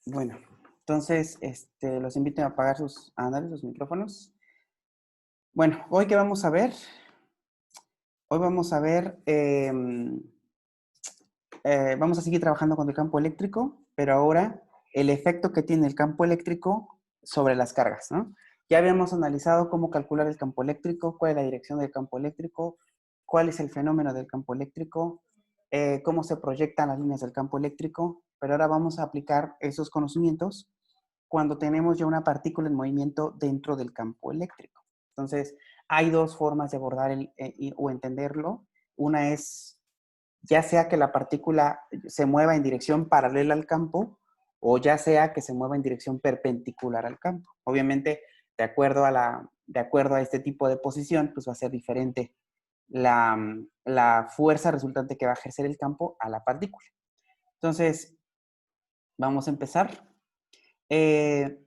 Bueno, entonces, los invito a apagar sus micrófonos. Bueno, hoy qué vamos a ver. Hoy vamos a ver, vamos a seguir trabajando con el campo eléctrico, pero ahora el efecto que tiene el campo eléctrico sobre las cargas, ¿no? Ya habíamos analizado cómo calcular el campo eléctrico, cuál es la dirección del campo eléctrico, cuál es el fenómeno del campo eléctrico, cómo se proyectan las líneas del campo eléctrico, pero ahora vamos a aplicar esos conocimientos cuando tenemos ya una partícula en movimiento dentro del campo eléctrico. Entonces, hay dos formas de abordar o entenderlo. Una es, ya sea que la partícula se mueva en dirección paralela al campo o ya sea que se mueva en dirección perpendicular al campo. Obviamente, de acuerdo a este tipo de posición, pues va a ser diferente la fuerza resultante que va a ejercer el campo a la partícula. Entonces, vamos a empezar. Eh,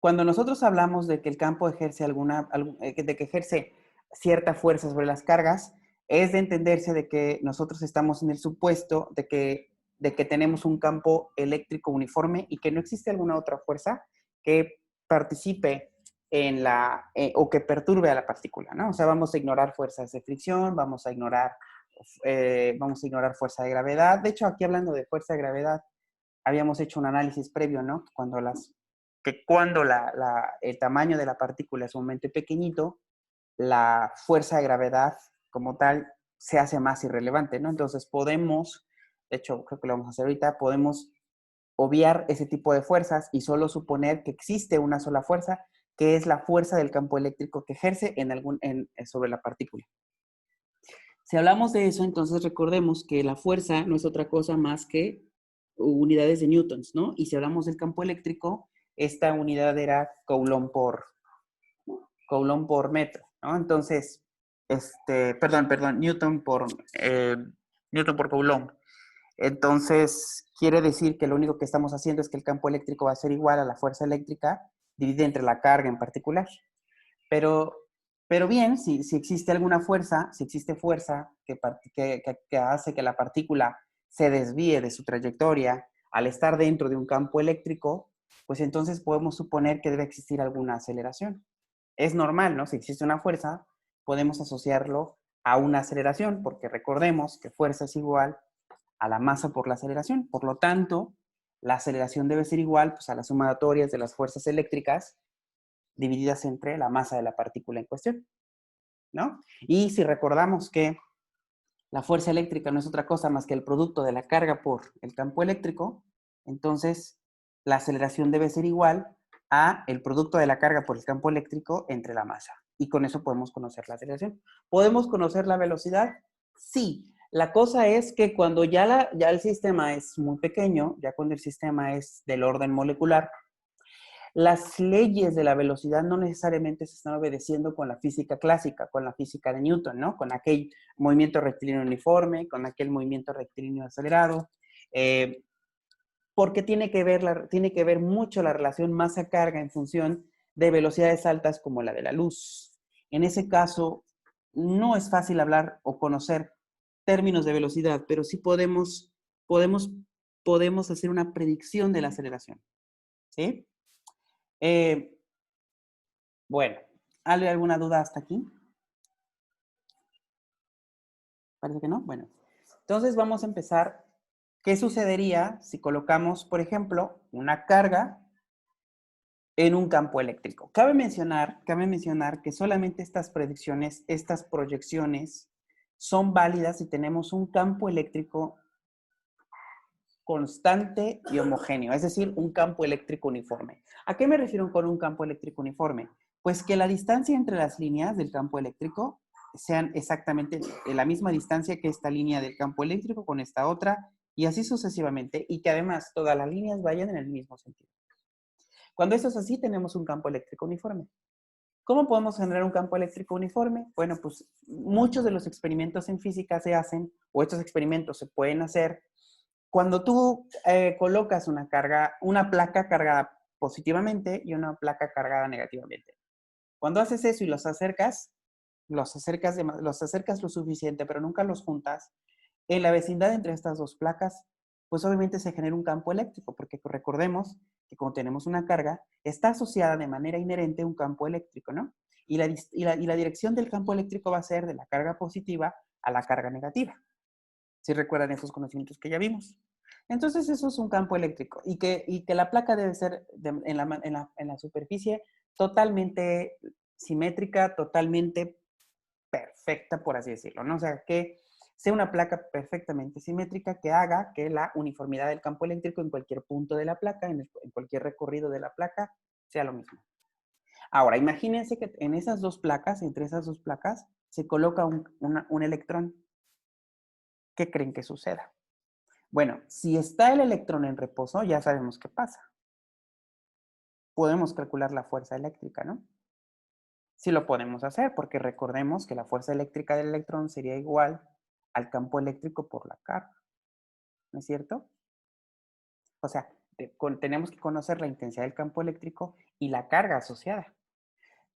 Cuando nosotros hablamos de que el campo ejerce de que ejerce cierta fuerza sobre las cargas, es de entenderse de que nosotros estamos en el supuesto de que tenemos un campo eléctrico uniforme y que no existe alguna otra fuerza que participe o que perturbe a la partícula, ¿no? O sea, vamos a ignorar fuerzas de fricción, vamos a ignorar fuerza de gravedad. De hecho, aquí hablando de fuerza de gravedad, habíamos hecho un análisis previo, ¿no? Cuando el tamaño de la partícula es sumamente pequeñito, la fuerza de gravedad como tal se hace más irrelevante, ¿no? Entonces podemos, de hecho creo que lo vamos a hacer ahorita, podemos obviar ese tipo de fuerzas y solo suponer que existe una sola fuerza, que es la fuerza del campo eléctrico que ejerce sobre la partícula. Si hablamos de eso, entonces recordemos que la fuerza no es otra cosa más que unidades de newtons, ¿no? Y si hablamos del campo eléctrico, esta unidad era Coulomb por metro, ¿no? Entonces, perdón, Newton por Coulomb. Entonces, quiere decir que lo único que estamos haciendo es que el campo eléctrico va a ser igual a la fuerza eléctrica dividida entre la carga en particular. Pero, pero bien, si existe alguna fuerza, si existe fuerza que hace que la partícula se desvíe de su trayectoria al estar dentro de un campo eléctrico, pues entonces podemos suponer que debe existir alguna aceleración. Es normal, ¿no? Si existe una fuerza, podemos asociarlo a una aceleración, porque recordemos que fuerza es igual a la masa por la aceleración. Por lo tanto, la aceleración debe ser igual pues, a las sumatorias de las fuerzas eléctricas divididas entre la masa de la partícula en cuestión, ¿no? Y si recordamos que la fuerza eléctrica no es otra cosa más que el producto de la carga por el campo eléctrico, entonces la aceleración debe ser igual a el producto de la carga por el campo eléctrico entre la masa. Y con eso podemos conocer la aceleración. ¿Podemos conocer la velocidad? Sí. La cosa es que cuando ya el sistema es muy pequeño, ya cuando el sistema es del orden molecular, las leyes de la velocidad no necesariamente se están obedeciendo con la física clásica, con la física de Newton, ¿no? Con aquel movimiento rectilíneo uniforme, con aquel movimiento rectilíneo acelerado, porque tiene que ver mucho la relación masa-carga en función de velocidades altas como la de la luz. En ese caso, no es fácil hablar o conocer términos de velocidad, pero sí podemos, podemos hacer una predicción de la aceleración, ¿sí? Eh, Bueno, ¿hay alguna duda hasta aquí? Parece que no. Bueno, entonces vamos a empezar. ¿Qué sucedería si colocamos, por ejemplo, una carga en un campo eléctrico? Cabe mencionar que solamente estas predicciones, estas proyecciones, son válidas si tenemos un campo eléctrico constante y homogéneo, es decir, un campo eléctrico uniforme. ¿A qué me refiero con un campo eléctrico uniforme? Pues que la distancia entre las líneas del campo eléctrico sean exactamente la misma distancia que esta línea del campo eléctrico con esta otra y así sucesivamente y que además todas las líneas vayan en el mismo sentido. Cuando esto es así, tenemos un campo eléctrico uniforme. ¿Cómo podemos generar un campo eléctrico uniforme? Bueno, pues muchos de los experimentos en física se hacen, o estos experimentos se pueden hacer cuando tú colocas una placa cargada positivamente y una placa cargada negativamente. Cuando haces eso y los acercas lo suficiente, pero nunca los juntas, en la vecindad entre estas dos placas pues obviamente se genera un campo eléctrico, porque recordemos que cuando tenemos una carga, está asociada de manera inherente a un campo eléctrico, ¿no? Y la dirección del campo eléctrico va a ser de la carga positiva a la carga negativa. Si recuerdan esos conocimientos que ya vimos. Entonces eso es un campo eléctrico y que la placa debe ser en la superficie totalmente simétrica, totalmente perfecta, por así decirlo, ¿no? O sea, que sea una placa perfectamente simétrica que haga que la uniformidad del campo eléctrico en cualquier punto de la placa, en cualquier recorrido de la placa, sea lo mismo. Ahora, imagínense que en esas dos placas, entre esas dos placas, se coloca un electrón. ¿Qué creen que suceda? Bueno, si está el electrón en reposo, ya sabemos qué pasa. Podemos calcular la fuerza eléctrica, ¿no? Sí lo podemos hacer, porque recordemos que la fuerza eléctrica del electrón sería igual al campo eléctrico por la carga, ¿no es cierto? O sea, tenemos que conocer la intensidad del campo eléctrico y la carga asociada.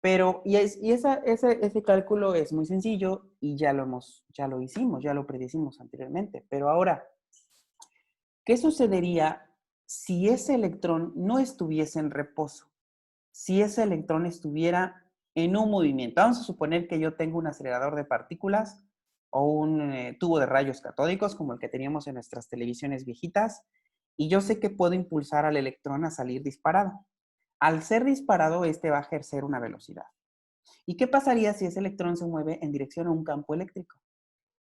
Pero, ese cálculo es muy sencillo y ya lo hicimos, ya lo predecimos anteriormente. Pero ahora, ¿qué sucedería si ese electrón no estuviese en reposo? Si ese electrón estuviera en un movimiento. Vamos a suponer que yo tengo un acelerador de partículas o un tubo de rayos catódicos como el que teníamos en nuestras televisiones viejitas y yo sé que puedo impulsar al electrón a salir disparado. Al ser disparado, este va a ejercer una velocidad. ¿Y qué pasaría si ese electrón se mueve en dirección a un campo eléctrico?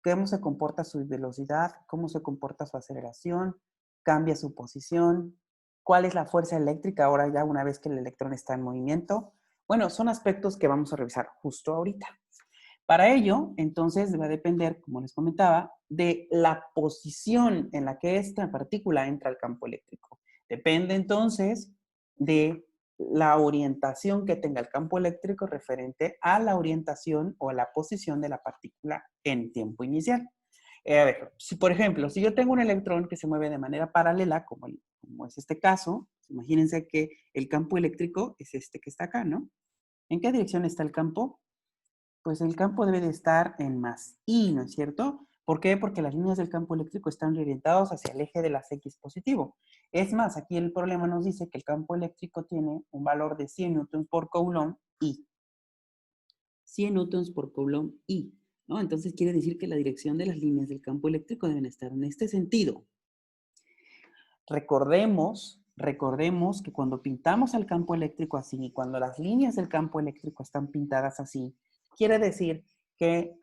¿Cómo se comporta su velocidad? ¿Cómo se comporta su aceleración? ¿Cambia su posición? ¿Cuál es la fuerza eléctrica ahora ya una vez que el electrón está en movimiento? Bueno, son aspectos que vamos a revisar justo ahorita. Para ello, entonces, va a depender, como les comentaba, de la posición en la que esta partícula entra al campo eléctrico. Depende entonces de la orientación que tenga el campo eléctrico referente a la orientación o a la posición de la partícula en tiempo inicial. A ver, si por ejemplo, si yo tengo un electrón que se mueve de manera paralela, como es este caso, imagínense que el campo eléctrico es este que está acá, ¿no? ¿En qué dirección está el campo? Pues el campo debe de estar en más I, ¿no es cierto? ¿Por qué? Porque las líneas del campo eléctrico están orientadas hacia el eje de las X positivo. Es más, aquí el problema nos dice que el campo eléctrico tiene un valor de 100 newtons por coulomb I. 100 newtons por coulomb I, ¿no? Entonces quiere decir que la dirección de las líneas del campo eléctrico deben estar en este sentido. Recordemos que cuando pintamos el campo eléctrico así, cuando las líneas del campo eléctrico están pintadas así, quiere decir que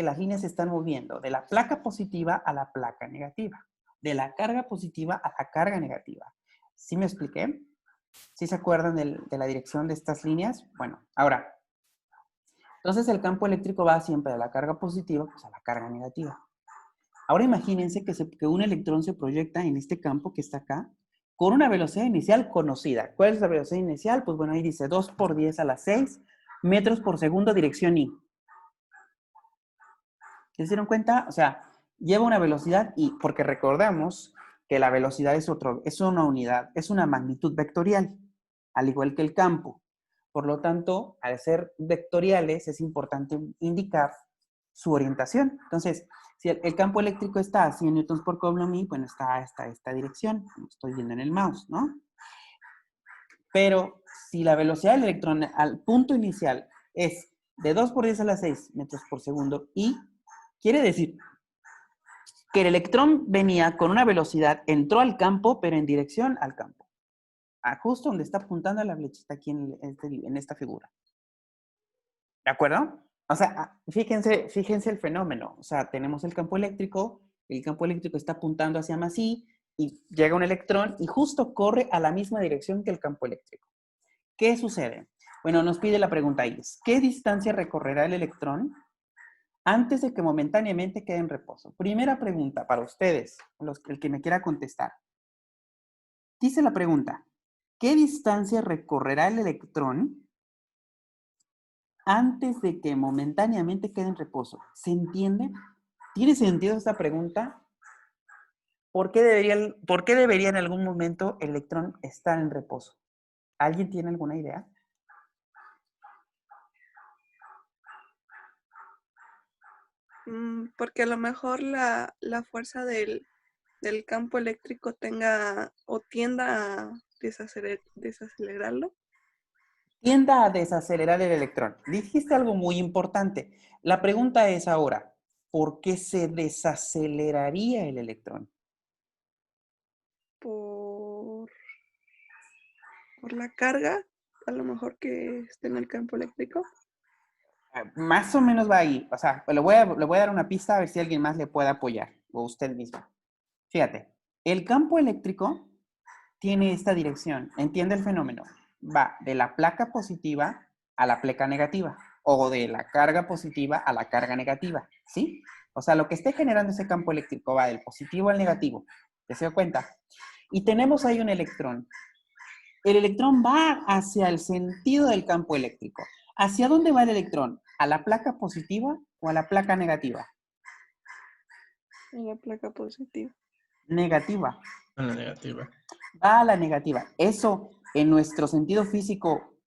las líneas se están moviendo de la placa positiva a la placa negativa, de la carga positiva a la carga negativa. ¿Sí me expliqué? ¿Sí se acuerdan de la dirección de estas líneas? Bueno, ahora, entonces el campo eléctrico va siempre de la carga positiva pues, a la carga negativa. Ahora imagínense que un electrón se proyecta en este campo que está acá con una velocidad inicial conocida. ¿Cuál es la velocidad inicial? Pues bueno, ahí dice 2 por 10 a la 6 metros por segundo dirección I. ¿Se dieron cuenta? O sea, lleva una velocidad y porque recordamos que la velocidad es una unidad, es una magnitud vectorial, al igual que el campo. Por lo tanto, al ser vectoriales, es importante indicar su orientación. Entonces, si el campo eléctrico está a 100 newtons por coulomb, bueno, está a esta dirección, como estoy viendo en el mouse, ¿no? Pero si la velocidad del electrón al punto inicial es de 2 por 10 a la 6 metros por segundo y quiere decir que el electrón venía con una velocidad, entró al campo, pero en dirección al campo. Justo donde está apuntando la flechita aquí en esta figura. ¿De acuerdo? O sea, fíjense el fenómeno. O sea, tenemos el campo eléctrico está apuntando hacia más I, y llega un electrón y justo corre a la misma dirección que el campo eléctrico. ¿Qué sucede? Bueno, nos pide la pregunta Iris. ¿Qué distancia recorrerá el electrón antes de que momentáneamente quede en reposo? Primera pregunta para ustedes, el que me quiera contestar. Dice la pregunta, ¿qué distancia recorrerá el electrón antes de que momentáneamente quede en reposo? ¿Se entiende? ¿Tiene sentido esta pregunta? ¿Por qué debería en algún momento el electrón estar en reposo? ¿Alguien tiene alguna idea? Porque a lo mejor la fuerza del el campo eléctrico tenga o tienda a desacelerarlo. Tienda a desacelerar el electrón. Dijiste algo muy importante. La pregunta es ahora, ¿por qué se desaceleraría el electrón? Por, por la carga, a lo mejor que esté en el campo eléctrico. Más o menos va ahí. O sea, le voy a dar una pista a ver si alguien más le puede apoyar, o usted mismo. Fíjate, el campo eléctrico tiene esta dirección. ¿Entiende el fenómeno? Va de la placa positiva a la placa negativa, o de la carga positiva a la carga negativa, ¿sí? O sea, lo que esté generando ese campo eléctrico va del positivo al negativo. ¿Te se da cuenta? Y tenemos ahí un electrón. El electrón va hacia el sentido del campo eléctrico. ¿Hacia dónde va el electrón? ¿A la placa positiva o a la placa negativa? En la placa positiva. Negativa. A la negativa. Va a la negativa. Eso, en nuestro sentido físico,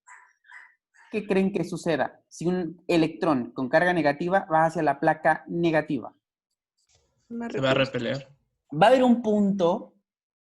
¿qué creen que suceda? Si un electrón con carga negativa va hacia la placa negativa. Se va a repeler. Va a haber un punto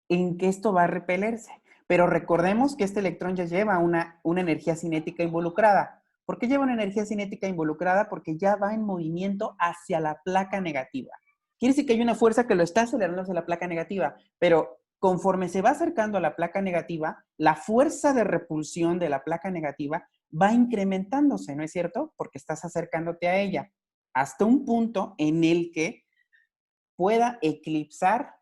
en que esto va a repelerse. Pero recordemos que este electrón ya lleva una energía cinética involucrada. ¿Por qué lleva una energía cinética involucrada? Porque ya va en movimiento hacia la placa negativa. Quiere decir que hay una fuerza que lo está acelerando hacia la placa negativa, pero conforme se va acercando a la placa negativa, la fuerza de repulsión de la placa negativa va incrementándose, ¿no es cierto? Porque estás acercándote a ella hasta un punto en el que pueda eclipsar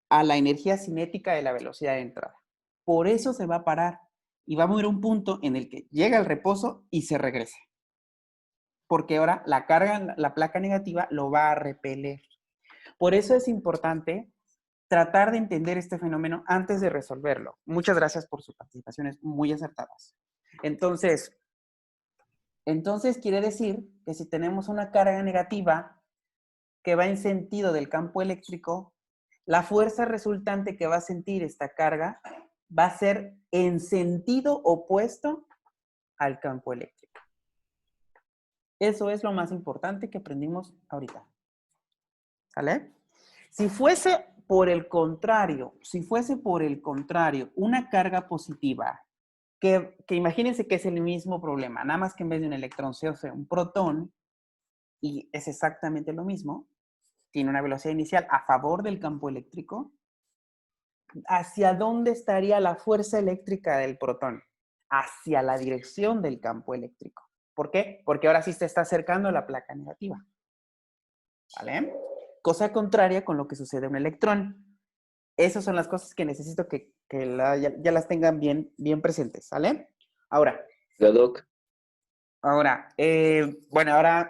a la energía cinética de la velocidad de entrada. Por eso se va a parar y va a mover un punto en el que llega el reposo y se regresa. Porque ahora la carga, la placa negativa lo va a repeler. Por eso es importante tratar de entender este fenómeno antes de resolverlo. Muchas gracias por sus participaciones muy acertadas. Entonces quiere decir que si tenemos una carga negativa que va en sentido del campo eléctrico, la fuerza resultante que va a sentir esta carga va a ser en sentido opuesto al campo eléctrico. Eso es lo más importante que aprendimos ahorita. ¿Sale? Si fuese por el contrario, una carga positiva, que imagínense que es el mismo problema, nada más que en vez de un electrón sea un protón, y es exactamente lo mismo, tiene una velocidad inicial a favor del campo eléctrico, ¿hacia dónde estaría la fuerza eléctrica del protón? Hacia la dirección del campo eléctrico. ¿Por qué? Porque ahora sí se está acercando a la placa negativa. ¿Vale? Cosa contraria con lo que sucede a un electrón. Esas son las cosas que necesito que ya las tengan bien presentes. ¿Sale? Ahora. Doc. Ahora,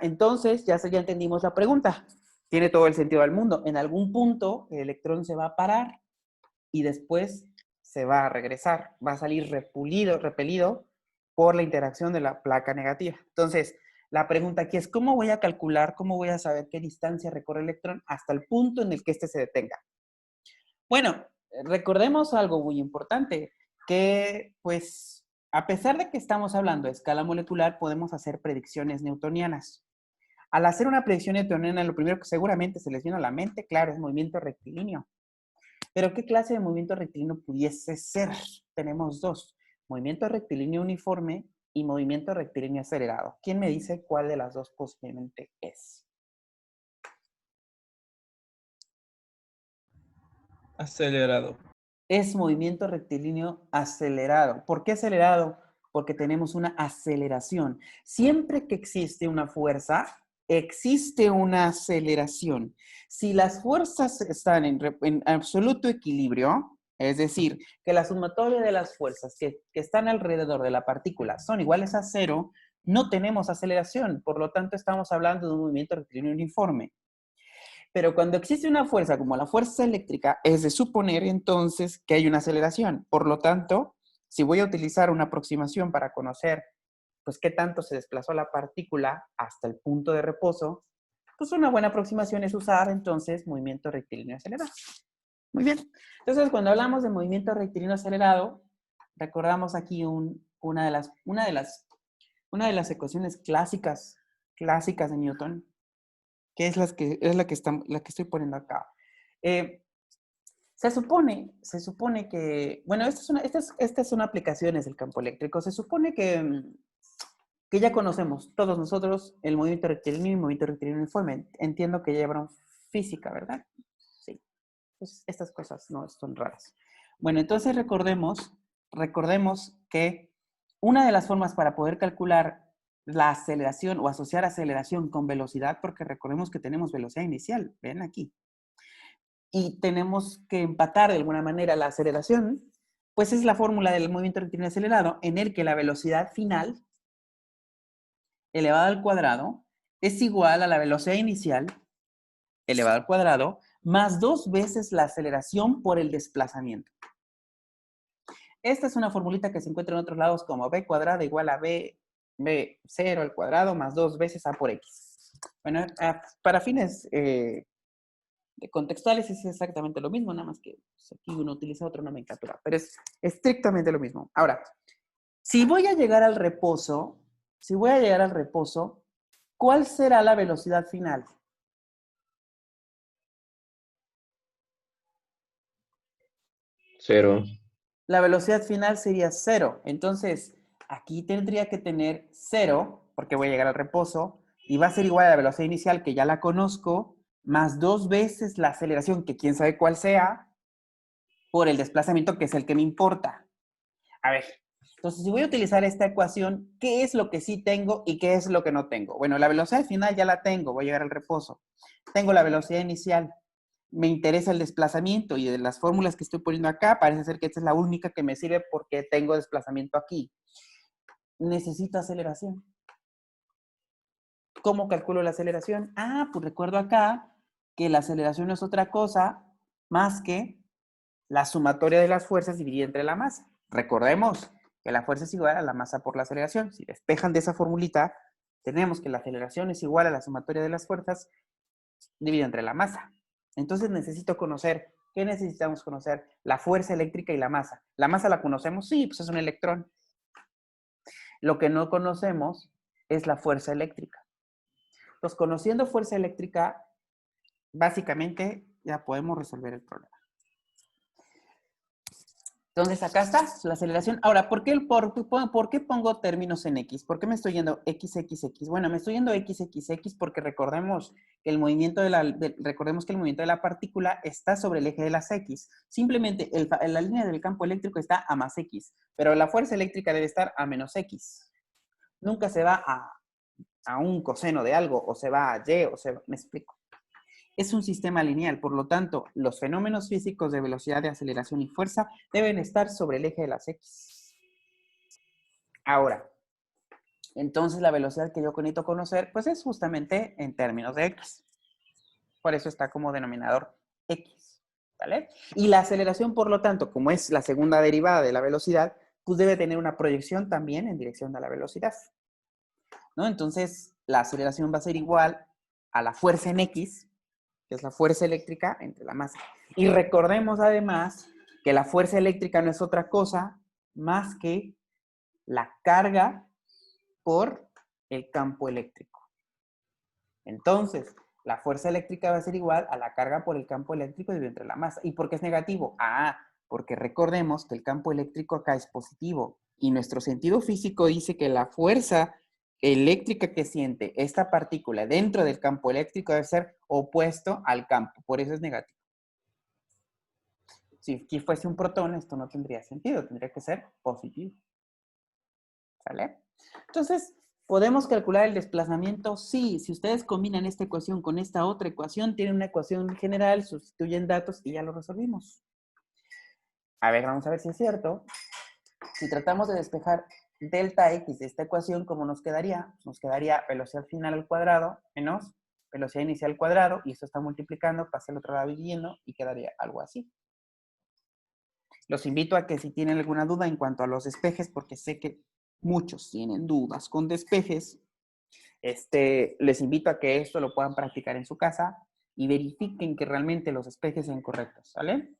entonces ya entendimos la pregunta. Tiene todo el sentido del mundo. En algún punto el electrón se va a parar y después se va a regresar. Va a salir repelido por la interacción de la placa negativa. Entonces, la pregunta aquí es, ¿cómo voy a calcular, cómo voy a saber qué distancia recorre el electrón hasta el punto en el que éste se detenga? Bueno, recordemos algo muy importante, que pues a pesar de que estamos hablando de escala molecular, podemos hacer predicciones newtonianas. Al hacer una predicción newtoniana, lo primero que seguramente se les viene a la mente, claro, es movimiento rectilíneo. Pero ¿qué clase de movimiento rectilíneo pudiese ser? Tenemos dos, movimiento rectilíneo uniforme y movimiento rectilíneo acelerado. ¿Quién me dice cuál de las dos posiblemente es? Acelerado. Es movimiento rectilíneo acelerado. ¿Por qué acelerado? Porque tenemos una aceleración. Siempre que existe una fuerza, existe una aceleración. Si las fuerzas están en absoluto equilibrio, es decir, que la sumatoria de las fuerzas que están alrededor de la partícula son iguales a cero, no tenemos aceleración. Por lo tanto, estamos hablando de un movimiento rectilíneo uniforme. Pero cuando existe una fuerza como la fuerza eléctrica, es de suponer entonces que hay una aceleración. Por lo tanto, si voy a utilizar una aproximación para conocer pues qué tanto se desplazó la partícula hasta el punto de reposo, pues una buena aproximación es usar entonces movimiento rectilíneo acelerado. Muy bien. Entonces, cuando hablamos de movimiento rectilíneo acelerado, recordamos aquí una de las ecuaciones clásicas de Newton, que es la que estoy poniendo acá. Se supone que, bueno, estas son aplicaciones del campo eléctrico. Se supone que ya conocemos todos nosotros el movimiento rectilíneo y el movimiento rectilíneo uniforme. Entiendo que llevaron física, ¿verdad? Sí. Pues estas cosas no son raras. Bueno, entonces recordemos que una de las formas para poder calcular la aceleración o asociar aceleración con velocidad, porque recordemos que tenemos velocidad inicial, ven aquí, y tenemos que empatar de alguna manera la aceleración, pues es la fórmula del movimiento rectilíneo acelerado, en el que la velocidad final elevada al cuadrado es igual a la velocidad inicial elevada al cuadrado más 2 veces la aceleración por el desplazamiento. Esta es una formulita que se encuentra en otros lados como b cuadrada igual a b0 al cuadrado más 2 veces a por x. Bueno, para fines contextuales es exactamente lo mismo, nada más que pues, aquí uno utiliza otra nomenclatura, pero es estrictamente lo mismo. Ahora, si voy a llegar al reposo, ¿cuál será la velocidad final? Cero. La velocidad final sería 0. Entonces, aquí tendría que tener 0, porque voy a llegar al reposo, y va a ser igual a la velocidad inicial, que ya la conozco, más 2 veces la aceleración, que quién sabe cuál sea, por el desplazamiento, que es el que me importa. A ver, entonces si voy a utilizar esta ecuación, ¿qué es lo que sí tengo y qué es lo que no tengo? Bueno, la velocidad final ya la tengo, voy a llegar al reposo. Tengo la velocidad inicial. Me interesa el desplazamiento y de las fórmulas que estoy poniendo acá, parece ser que esta es la única que me sirve porque tengo desplazamiento aquí. Necesito aceleración. ¿Cómo calculo la aceleración? Pues recuerdo acá que la aceleración no es otra cosa más que la sumatoria de las fuerzas dividida entre la masa. Recordemos que la fuerza es igual a la masa por la aceleración. Si despejan de esa formulita, tenemos que la aceleración es igual a la sumatoria de las fuerzas dividida entre la masa. Entonces necesito conocer, ¿qué necesitamos conocer? La fuerza eléctrica y la masa. ¿La masa la conocemos? Sí, pues es un electrón. Lo que no conocemos es la fuerza eléctrica. Entonces, conociendo fuerza eléctrica, básicamente ya podemos resolver el problema. Entonces, acá está la aceleración. Ahora, ¿por qué pongo términos en X? ¿Por qué me estoy yendo XXX? Bueno, me estoy yendo XXX porque recordemos que el movimiento de la partícula está sobre el eje de las X. Simplemente la línea del campo eléctrico está a más X, pero la fuerza eléctrica debe estar a menos X. Nunca se va a un coseno de algo, o se va a Y, me explico. Es un sistema lineal, por lo tanto, los fenómenos físicos de velocidad, de aceleración y fuerza deben estar sobre el eje de las X. Ahora, entonces la velocidad que yo necesito conocer, pues es justamente en términos de X. Por eso está como denominador X, ¿vale? Y la aceleración, por lo tanto, como es la segunda derivada de la velocidad, pues debe tener una proyección también en dirección a la velocidad, ¿no? Entonces, la aceleración va a ser igual a la fuerza en X, que es la fuerza eléctrica entre la masa. Y recordemos además que la fuerza eléctrica no es otra cosa más que la carga por el campo eléctrico. Entonces, la fuerza eléctrica va a ser igual a la carga por el campo eléctrico dividido entre la masa. ¿Y por qué es negativo? Porque recordemos que el campo eléctrico acá es positivo y nuestro sentido físico dice que la fuerza eléctrica que siente esta partícula dentro del campo eléctrico debe ser opuesto al campo, por eso es negativo. Si fuese un protón, esto no tendría sentido, tendría que ser positivo. ¿Sale? Entonces, ¿podemos calcular el desplazamiento? Sí, si ustedes combinan esta ecuación con esta otra ecuación, tienen una ecuación general, sustituyen datos y ya lo resolvimos. A ver, vamos a ver si es cierto. Si tratamos de despejar delta X de esta ecuación, ¿cómo nos quedaría? Nos quedaría velocidad final al cuadrado menos velocidad inicial al cuadrado, y esto está multiplicando, pasa al otro lado dividiendo, y quedaría algo así. Los invito a que si tienen alguna duda en cuanto a los despejes, porque sé que muchos tienen dudas con despejes, les invito a que esto lo puedan practicar en su casa y verifiquen que realmente los despejes sean correctos, ¿vale?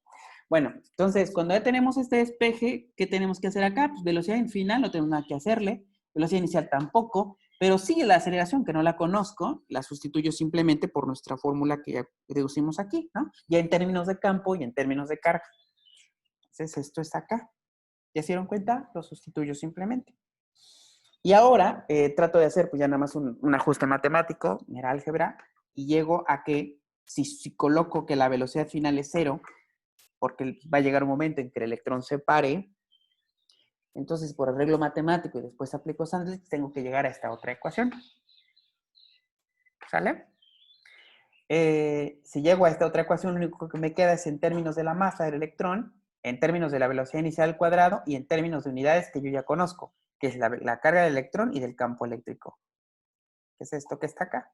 Bueno, entonces, cuando ya tenemos este despeje, ¿qué tenemos que hacer acá? Pues velocidad final no tenemos nada que hacerle, velocidad inicial tampoco, Pero sigue la aceleración, que no la conozco, la sustituyo simplemente por nuestra fórmula que ya deducimos aquí, ¿no? Ya en términos de campo y en términos de carga. Entonces, esto está acá. ¿Ya se dieron cuenta? Lo sustituyo simplemente. Y ahora trato de hacer pues ya nada más un ajuste matemático, mira álgebra, y llego a que si coloco que la velocidad final es 0, porque va a llegar un momento en que el electrón se pare, entonces por arreglo matemático y después aplico Sandwich, tengo que llegar a esta otra ecuación. ¿Sale? Si llego a esta otra ecuación, lo único que me queda es en términos de la masa del electrón, en términos de la velocidad inicial al cuadrado y en términos de unidades que yo ya conozco, que es la carga del electrón y del campo eléctrico. ¿Qué es esto que está acá?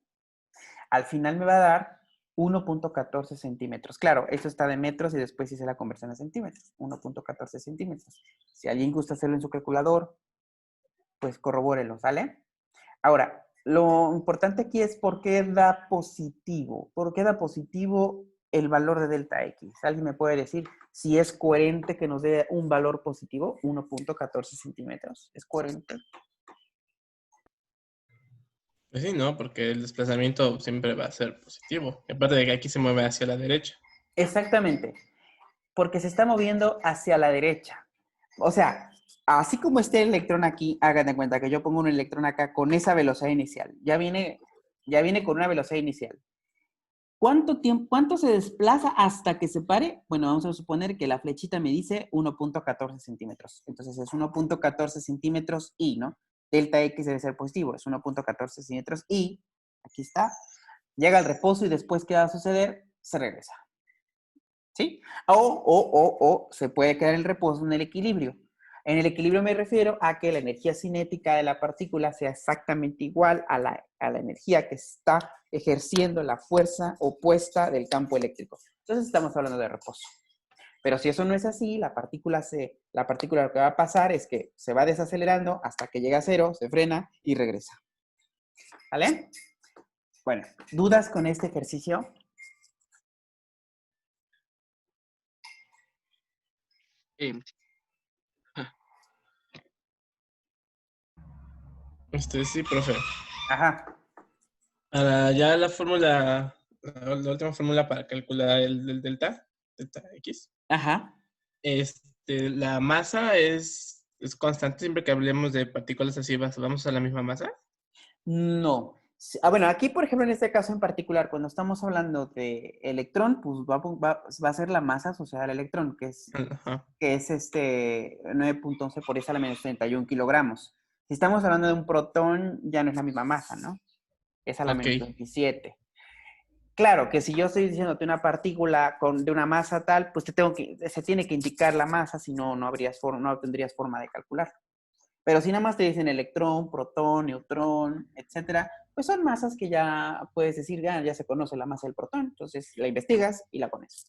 Al final me va a dar 1.14 centímetros. Claro, esto está de metros y después hice la conversión a centímetros. 1.14 centímetros. Si alguien gusta hacerlo en su calculador, pues corrobórelo, ¿sale? Ahora, lo importante aquí es por qué da positivo. ¿Por qué da positivo el valor de delta X? ¿Alguien me puede decir si es coherente que nos dé un valor positivo? 1.14 centímetros. ¿Es coherente? Pues sí, ¿no? Porque el desplazamiento siempre va a ser positivo. Y aparte de que aquí se mueve hacia la derecha. Exactamente. Porque se está moviendo hacia la derecha. O sea, así como esté el electrón aquí, hagan de cuenta que yo pongo un electrón acá con esa velocidad inicial. Ya viene con una velocidad inicial. ¿Cuánto se desplaza hasta que se pare? Bueno, vamos a suponer que la flechita me dice 1.14 centímetros. Entonces es 1.14 centímetros y, ¿no? Delta X debe ser positivo, es 1.14 centímetros y, aquí está, llega al reposo y después, ¿qué va a suceder? Se regresa. ¿Sí? O se puede quedar el reposo en el equilibrio. En el equilibrio me refiero a que la energía cinética de la partícula sea exactamente igual a la energía que está ejerciendo la fuerza opuesta del campo eléctrico. Entonces estamos hablando de reposo. Pero si eso no es así, la partícula lo que va a pasar es que se va desacelerando hasta que llega a cero, se frena y regresa. ¿Vale? Bueno, ¿dudas con este ejercicio? Sí, profe. Ajá. Para ya la fórmula, la última fórmula para calcular el delta X. Ajá. La masa es constante siempre que hablemos de partículas así, ¿vamos a la misma masa? No. Bueno, aquí, por ejemplo, en este caso en particular, cuando estamos hablando de electrón, pues va a ser la masa asociada al electrón, Ajá. que es 9.11 por 10 a la menos 31 kilogramos. Si estamos hablando de un protón, ya no es la misma masa, ¿no? Es a la menos 27. Claro, que si yo estoy diciéndote una partícula de una masa tal, pues se tiene que indicar la masa, si no, no tendrías forma de calcular. Pero si nada más te dicen electrón, protón, neutrón, etcétera, pues son masas que ya puedes decir, ya se conoce la masa del protón. Entonces la investigas y la pones.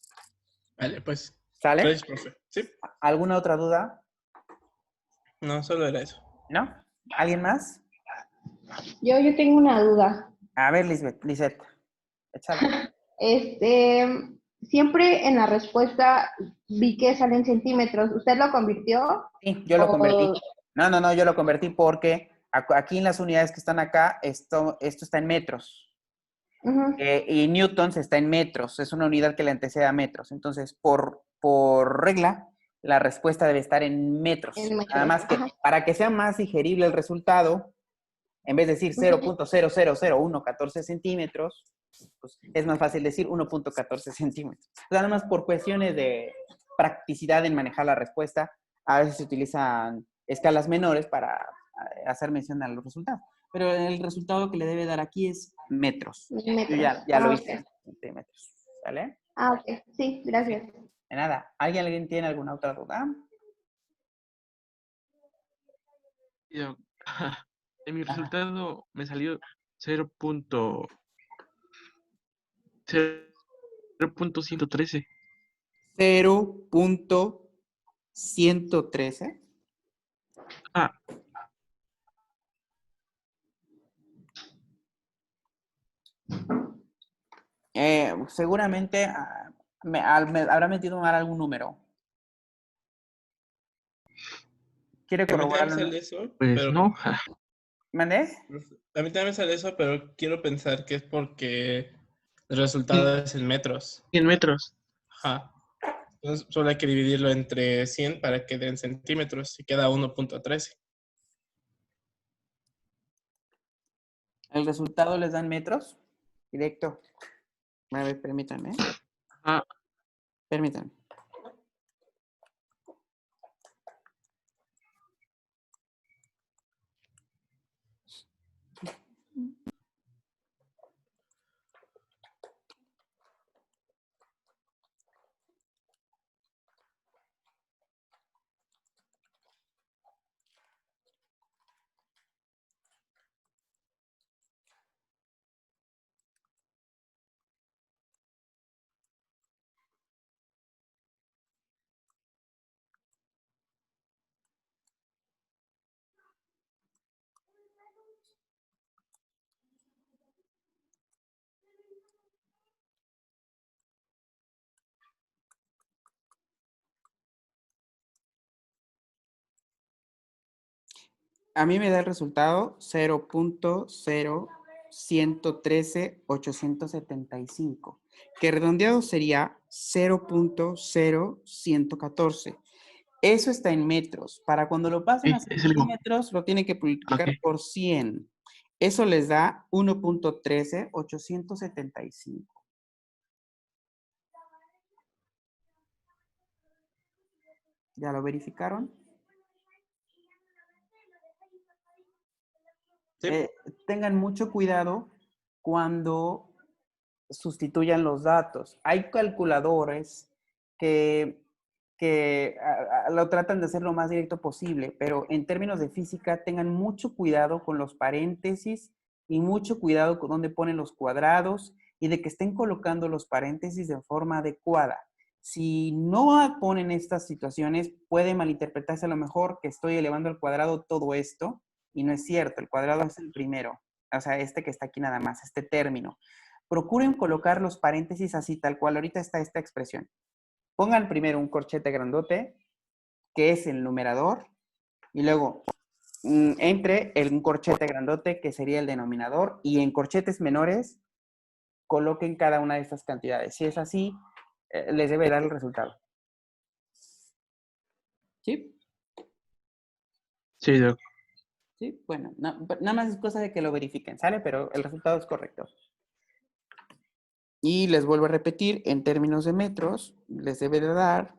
Vale, pues. ¿Sale? Gracias, profe. ¿Sí? ¿Alguna otra duda? No, solo era eso. ¿No? ¿Alguien más? Yo tengo una duda. A ver, Lisbeth, échale. Siempre en la respuesta vi que sale en centímetros. ¿Usted lo convirtió? Sí, yo lo convertí. No, yo lo convertí porque aquí en las unidades que están acá, esto está en metros. Y newtons está en metros, es una unidad que le antecede a metros. Entonces, por regla, la respuesta debe estar en metros. Nada más que para que sea más digerible el resultado, en vez de decir 0.0000114 centímetros, pues es más fácil decir 1.14 centímetros. Nada más por cuestiones de practicidad en manejar la respuesta, a veces se utilizan escalas menores para hacer mención a los resultados. Pero el resultado que le debe dar aquí es metros. Yo ya lo hice en centímetros. ¿Vale? Ok. Sí, gracias. De nada. ¿Alguien tiene alguna otra duda? En mi resultado me salió 0.113. 0.113. Ah, Seguramente me habrá metido mal algún número. ¿Quiere corroborarlo? Sale eso, pues pero no. ¿Mandé? A mí también me sale eso, pero quiero pensar que es porque el resultado es en metros. 100 metros. Ajá. Entonces solo hay que dividirlo entre 100 para que den centímetros y queda 1.13. El resultado les dan metros. Directo. A ver, permítanme. Ah, Permítanme. A mí me da el resultado 0.0113.875, que redondeado sería 0.0114. Eso está en metros. Para cuando lo pasen a es algo. centímetros, lo tienen que multiplicar Ok. por 100. Eso les da 1.13875. ¿Ya lo verificaron? Sí. Tengan mucho cuidado cuando sustituyan los datos. Hay calculadores que lo tratan de hacer lo más directo posible, pero en términos de física tengan mucho cuidado con los paréntesis y mucho cuidado con dónde ponen los cuadrados y de que estén colocando los paréntesis de forma adecuada. Si no ponen estas situaciones, puede malinterpretarse a lo mejor que estoy elevando al cuadrado todo esto y no es cierto, el cuadrado es el primero, o sea, este que está aquí nada más, este término. Procuren colocar los paréntesis así, tal cual. Ahorita está esta expresión. Pongan primero un corchete grandote, que es el numerador, y luego entre un corchete grandote, que sería el denominador, y en corchetes menores, coloquen cada una de estas cantidades. Si es así, les debe dar el resultado. ¿Sí? Sí, Doc. Sí, bueno, nada más es cosa de que lo verifiquen, ¿sale? Pero el resultado es correcto. Y les vuelvo a repetir, en términos de metros, les debe de dar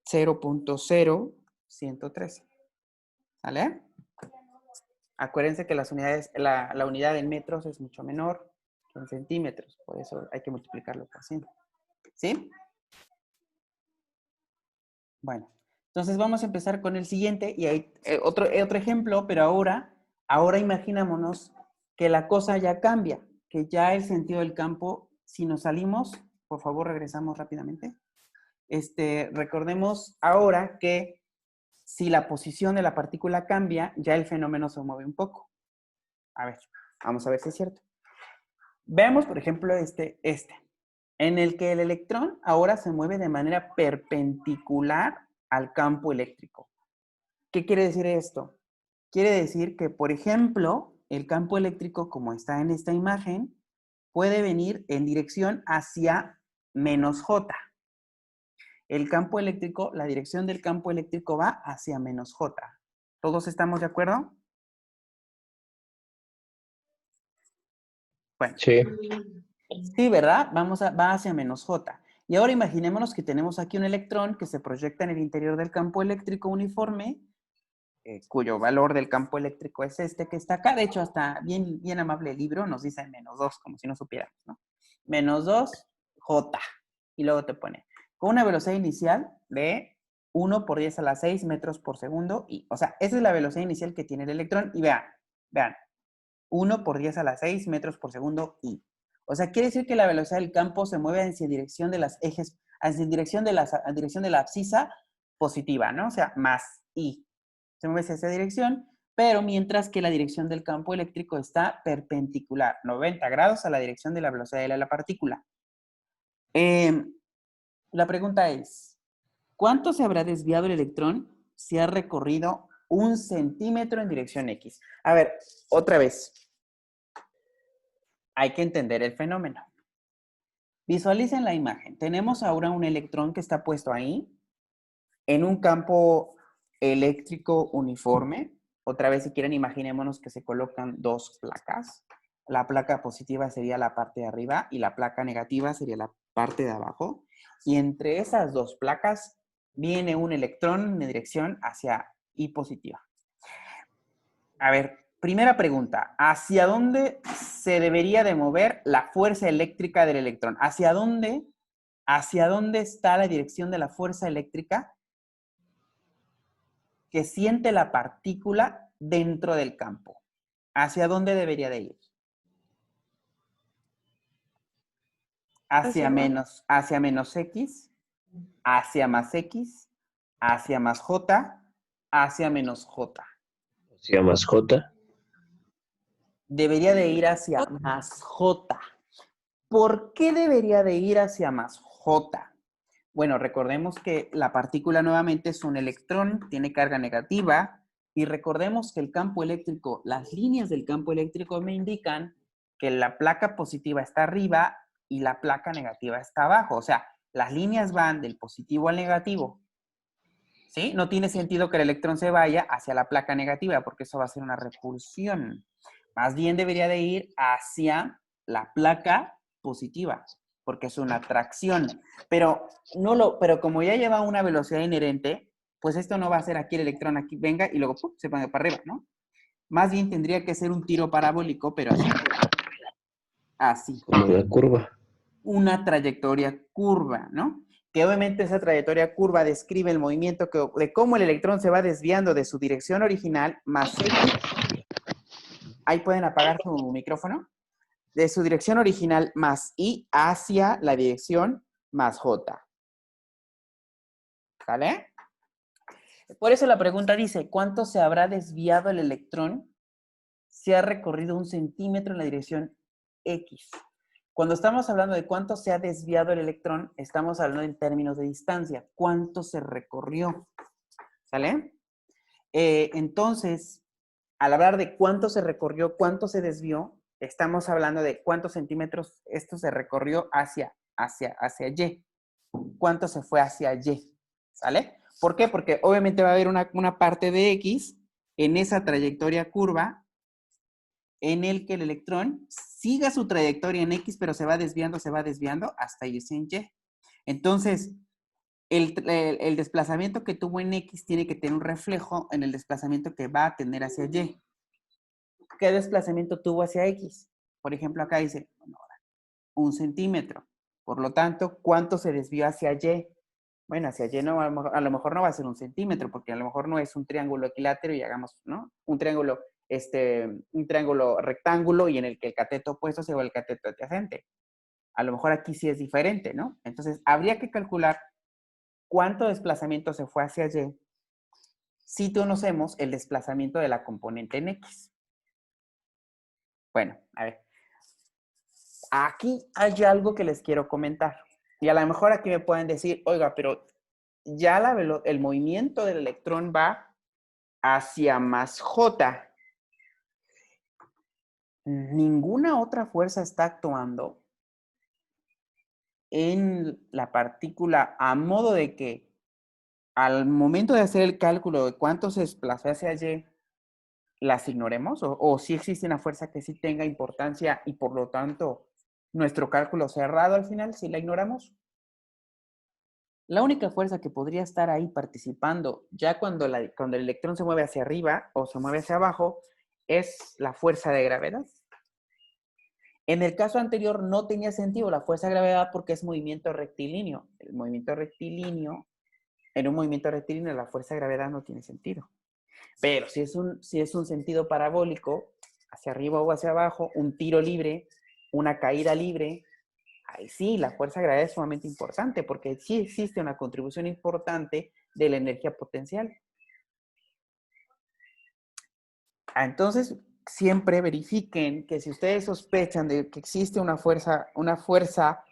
0.0113. ¿Vale? Acuérdense que las unidades, la unidad en metros es mucho menor que en centímetros, por eso hay que multiplicarlo por 100. ¿Sí? Bueno, entonces vamos a empezar con el siguiente y hay otro ejemplo, pero ahora imaginémonos que la cosa ya cambia, que ya el sentido del campo, si nos salimos, por favor regresamos rápidamente. Recordemos ahora que si la posición de la partícula cambia, ya el fenómeno se mueve un poco. A ver, vamos a ver si es cierto. Veamos, por ejemplo, en el que el electrón ahora se mueve de manera perpendicular al campo eléctrico. ¿Qué quiere decir esto? Quiere decir que, por ejemplo, el campo eléctrico, como está en esta imagen, puede venir en dirección hacia menos J. El campo eléctrico, la dirección del campo eléctrico va hacia menos J. ¿Todos estamos de acuerdo? Bueno. Sí. Sí, ¿verdad? Va hacia menos J. Y ahora imaginémonos que tenemos aquí un electrón que se proyecta en el interior del campo eléctrico uniforme, cuyo valor del campo eléctrico es este que está acá. De hecho, hasta bien, bien amable el libro nos dice menos 2, como si no supiéramos, ¿no? Menos 2, J. Y luego te pone, con una velocidad inicial de 1 por 10 a la 6 metros por segundo. O sea, esa es la velocidad inicial que tiene el electrón. Y vean, 1 por 10 a la 6 metros por segundo I. O sea, quiere decir que la velocidad del campo se mueve hacia dirección de las ejes, hacia dirección de la abscisa positiva, ¿no? O sea, más I. Se mueve hacia esa dirección, pero mientras que la dirección del campo eléctrico está perpendicular, 90 grados a la dirección de la velocidad de la partícula. La pregunta es, ¿cuánto se habrá desviado el electrón si ha recorrido 1 centímetro en dirección X. A ver, otra vez. Hay que entender el fenómeno. Visualicen la imagen. Tenemos ahora un electrón que está puesto ahí en un campo eléctrico uniforme. Otra vez, si quieren, imaginémonos que se colocan 2 placas. La placa positiva sería la parte de arriba y la placa negativa sería la parte de abajo. Y entre esas 2 placas viene un electrón en dirección hacia Y positiva. A ver, primera pregunta. ¿Hacia dónde se debería de mover la fuerza eléctrica del electrón? ¿Hacia dónde está la dirección de la fuerza eléctrica que siente la partícula dentro del campo? ¿Hacia dónde debería de ir? Hacia menos X, hacia más X, hacia más J, hacia menos J. Hacia más J. Debería de ir hacia más J. ¿Por qué debería de ir hacia más J? Bueno, recordemos que la partícula nuevamente es un electrón, tiene carga negativa, y recordemos que el campo eléctrico, las líneas del campo eléctrico me indican que la placa positiva está arriba y la placa negativa está abajo. O sea, las líneas van del positivo al negativo. ¿Sí? No tiene sentido que el electrón se vaya hacia la placa negativa porque eso va a ser una repulsión. Más bien debería de ir hacia la placa positiva porque es una atracción. Pero como ya lleva una velocidad inherente, pues esto no va a ser aquí el electrón aquí venga y luego ¡pum!, se pone para arriba, ¿no? Más bien tendría que ser un tiro parabólico, pero así. Así. Como una curva. Una trayectoria curva, ¿no? Que obviamente esa trayectoria curva describe el movimiento de cómo el electrón se va desviando de su dirección original más X. Ahí pueden apagar su micrófono. De su dirección original más Y hacia la dirección más J. ¿Sale? Por eso la pregunta dice, ¿cuánto se habrá desviado el electrón si ha recorrido 1 centímetro en la dirección X? Cuando estamos hablando de cuánto se ha desviado el electrón, estamos hablando en términos de distancia. ¿Cuánto se recorrió? ¿Sale? Entonces, al hablar de cuánto se recorrió, cuánto se desvió, estamos hablando de cuántos centímetros esto se recorrió hacia Y. ¿Cuánto se fue hacia Y? ¿Sale? ¿Por qué? Porque obviamente va a haber una parte de X en esa trayectoria curva en el que el electrón siga su trayectoria en X, pero se va desviando hasta irse en Y. Entonces, el desplazamiento que tuvo en X tiene que tener un reflejo en el desplazamiento que va a tener hacia Y. ¿Qué desplazamiento tuvo hacia X? Por ejemplo, acá dice, 1 centímetro. Por lo tanto, ¿cuánto se desvió hacia Y? Bueno, hacia Y no, a lo mejor no va a ser 1 centímetro, porque a lo mejor no es un triángulo equilátero y hagamos, ¿no? Un triángulo rectángulo y en el que el cateto opuesto sea el cateto adyacente. A lo mejor aquí sí es diferente, ¿no? Entonces, habría que calcular cuánto desplazamiento se fue hacia Y si conocemos el desplazamiento de la componente en X. Bueno, a ver. Aquí hay algo que les quiero comentar. Y a lo mejor aquí me pueden decir, oiga, pero ya el movimiento del electrón va hacia más J. Ninguna otra fuerza está actuando en la partícula a modo de que al momento de hacer el cálculo de cuánto se desplazó hacia Y, las ignoremos, o si existe una fuerza que sí tenga importancia y por lo tanto nuestro cálculo cerrado al final, si la ignoramos. La única fuerza que podría estar ahí participando ya cuando el electrón se mueve hacia arriba o se mueve hacia abajo es la fuerza de gravedad. En el caso anterior no tenía sentido la fuerza de gravedad porque es movimiento rectilíneo. En un movimiento rectilíneo la fuerza de gravedad no tiene sentido. Pero si es un sentido parabólico, hacia arriba o hacia abajo, un tiro libre, una caída libre, ahí sí, la fuerza de gravedad es sumamente importante porque sí existe una contribución importante de la energía potencial. Entonces, siempre verifiquen que si ustedes sospechan de que existe una fuerza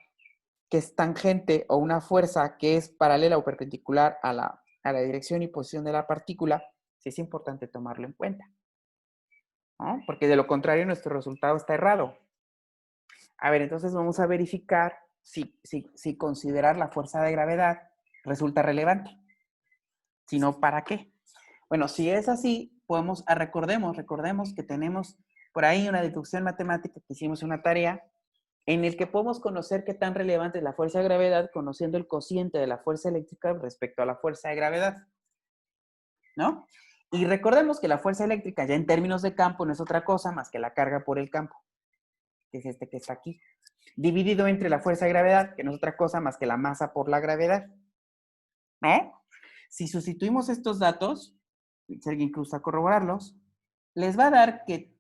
que es tangente o una fuerza que es paralela o perpendicular a la dirección y posición de la partícula, Sí es importante tomarlo en cuenta, ¿no? Porque de lo contrario nuestro resultado está errado. A ver, entonces vamos a verificar si considerar la fuerza de gravedad resulta relevante. Si no, ¿para qué? Bueno, si es así, recordemos que tenemos por ahí una deducción matemática que hicimos una tarea en el que podemos conocer qué tan relevante es la fuerza de gravedad conociendo el cociente de la fuerza eléctrica respecto a la fuerza de gravedad, ¿no? Y recordemos que la fuerza eléctrica ya en términos de campo no es otra cosa más que la carga por el campo, que es este que está aquí, dividido entre la fuerza de gravedad, que no es otra cosa más que la masa por la gravedad, ¿no? Si sustituimos estos datos, si alguien gusta corroborarlos, les va a dar que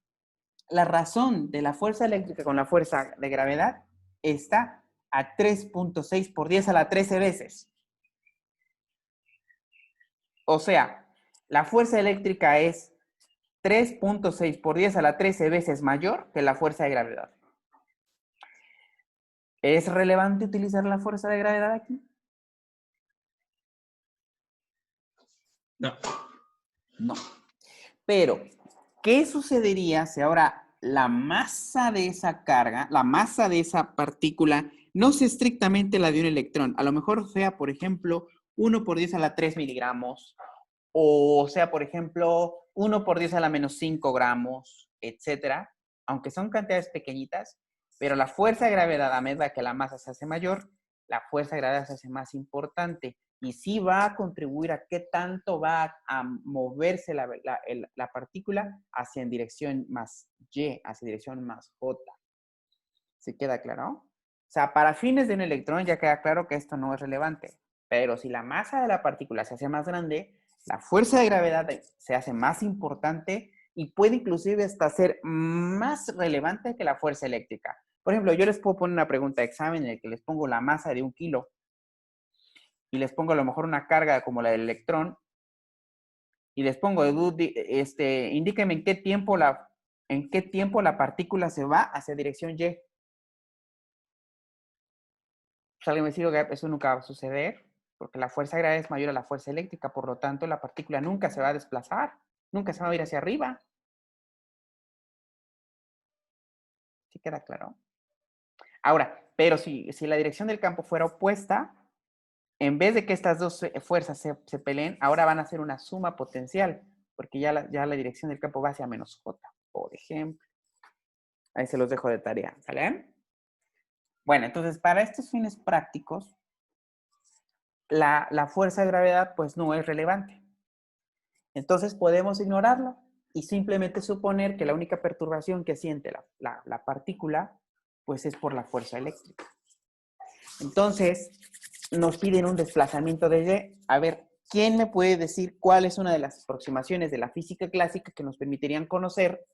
la razón de la fuerza eléctrica con la fuerza de gravedad está a 3.6 por 10 a la 13 veces. O sea, la fuerza eléctrica es 3.6 por 10 a la 13 veces mayor que la fuerza de gravedad. ¿Es relevante utilizar la fuerza de gravedad aquí? No. No. Pero, ¿qué sucedería si ahora la masa de esa carga, la masa de esa partícula, no sea estrictamente la de un electrón? A lo mejor sea, por ejemplo, 1 por 10 a la 3 miligramos, o sea, por ejemplo, 1 por 10 a la menos 5 gramos, etcétera. Aunque son cantidades pequeñitas, pero la fuerza de gravedad, a medida que la masa se hace mayor, la fuerza de gravedad se hace más importante. Y sí va a contribuir a qué tanto va a moverse la partícula hacia en dirección más Y, hacia dirección más J. ¿Sí queda claro? O sea, para fines de un electrón ya queda claro que esto no es relevante. Pero si la masa de la partícula se hace más grande, la fuerza de gravedad se hace más importante y puede inclusive hasta ser más relevante que la fuerza eléctrica. Por ejemplo, yo les puedo poner una pregunta de examen en la que les pongo la masa de 1 kilo y les pongo a lo mejor una carga como la del electrón y les pongo, indíquenme en qué tiempo la partícula se va hacia dirección Y. Pues alguien me dice que eso nunca va a suceder, porque la fuerza de gravedad es mayor a la fuerza eléctrica, por lo tanto la partícula nunca se va a desplazar, nunca se va a ir hacia arriba. ¿Sí queda claro? Ahora, pero si la dirección del campo fuera opuesta, en vez de que estas dos fuerzas se peleen, ahora van a hacer una suma potencial, porque ya la dirección del campo va hacia menos J, por ejemplo. Ahí se los dejo de tarea, ¿sale? Bueno, entonces para estos fines prácticos, la fuerza de gravedad pues no es relevante. Entonces podemos ignorarlo y simplemente suponer que la única perturbación que siente la partícula pues es por la fuerza eléctrica. Entonces nos piden un desplazamiento de Y. A ver, ¿quién me puede decir cuál es una de las aproximaciones de la física clásica que nos permitirían conocer